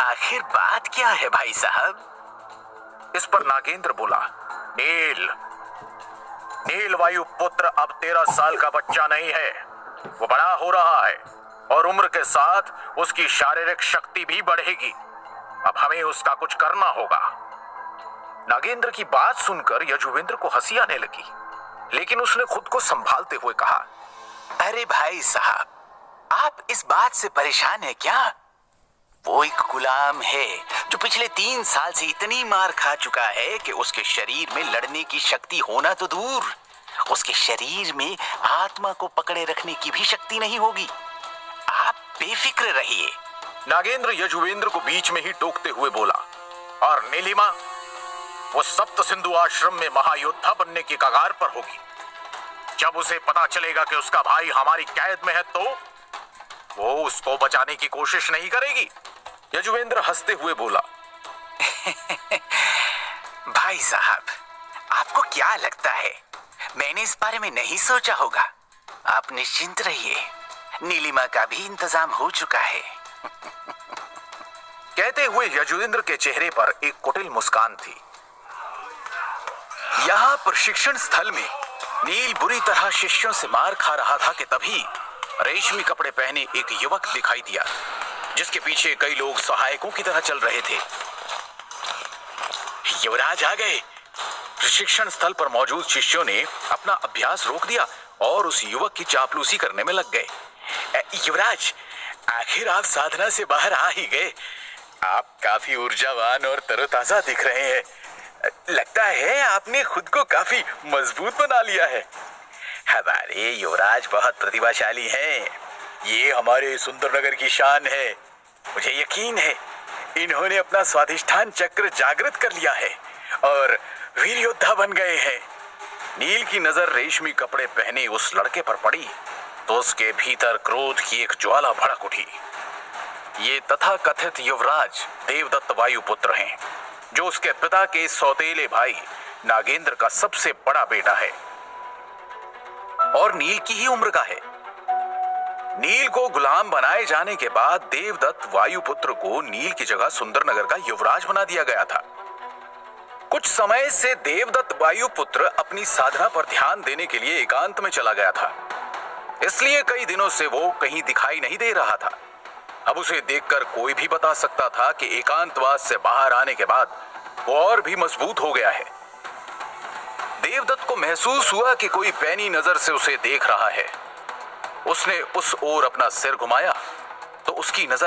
आखिर बात क्या है भाई साहब? इस पर नागेंद्र बोला, नील नील वायुपुत्र अब 13 साल का बच्चा नहीं है, वो बड़ा हो रहा है और उम्र के साथ उसकी शारीरिक शक्ति भी बढ़ेगी। अब हमें उसका कुछ करना होगा। नागेंद्र की बात सुनकर यजुवेंद्र को हंसी आने लगी, लेकिन उसने खुद को संभालते हुए कहा, अरे भाई साहब, आप इस बात से परेशान है क्या? वो एक गुलाम है जो पिछले 3 साल से इतनी मार खा चुका है कि उसके शरीर में लड़ने की शक्ति होना तो दूर, उसके शरीर में आत्मा को पकड़े रखने की भी शक्ति नहीं होगी। आप बेफिक्र रहिए। नागेंद्र यजुवेंद्र को बीच में ही टोकते हुए बोला, और नीलिमा, वो सप्त सिंधु आश्रम में महायोद्धा बनने की कगार पर होगी। जब उसे पता चलेगा कि उसका भाई हमारी कैद में है तो वो उसको बचाने की कोशिश नहीं करेगी। यजुवेंद्र हंसते हुए बोला, भाई साहब, आपको क्या लगता है मैंने इस बारे में नहीं सोचा होगा? आप निश्चिंत रहिए, नीलिमा का भी इंतजाम हो चुका है। कहते हुए यजुवेंद्र के चेहरे पर एक कुटिल मुस्कान थी। यहां प्रशिक्षण स्थल में नील बुरी तरह शिष्यों से मार खा रहा था कि तभी रेशमी कपड़े पहने एक युवक दिखाई दिया, जिसके पीछे कई लोग सहायकों की तरह चल रहे थे। युवराज आ गए। प्रशिक्षण स्थल पर मौजूद शिष्यों ने अपना अभ्यास रोक दिया और उस युवक की चापलूसी करने में लग गए। युवराज, आखिर आप साधना से बाहर आ ही गए। आप काफी ऊर्जावान और तरोताजा दिख रहे हैं। लगता है आपने खुद को काफी मजबूत बना लिया है। हमारे युवराज बहुत प्रतिभाशाली हैं। ये हमारे सुंदरनगर की शान है। मुझे यकीन है इन्होंने अपना स्वाधिष्ठान चक्र जागृत कर लिया है और वीर योद्धा बन गए हैं। नील की नजर रेशमी कपड़े पहने उस लड़के पर पड़ी तो उसके भीतर क्रोध की एक ज्वाला भड़क उठी। ये तथाकथित युवराज देवदत्त वायुपुत्र हैं, जो उसके पिता के सौतेले भाई नागेंद्र का सबसे बड़ा बेटा है और नील की ही उम्र का है। नील को गुलाम बनाए जाने के बाद देवदत्त वायुपुत्र को नील की जगह सुंदरनगर का युवराज बना दिया गया था। कुछ समय से देवदत्त वायुपुत्र अपनी साधना पर ध्यान देने के लिए एकांत में चला गया था, इसलिए कई दिनों से वो कहीं दिखाई नहीं दे रहा था। अब उसे देखकर कोई भी बता सकता था कि एकांतवास से बाहर आने के बाद वो और भी मजबूत हो गया है। देवदत्त को महसूस हुआ कि कोई पैनी नजर से उसे देख रहा है। उसने उस ओर अपना सिर घुमाया तो उसकी नजर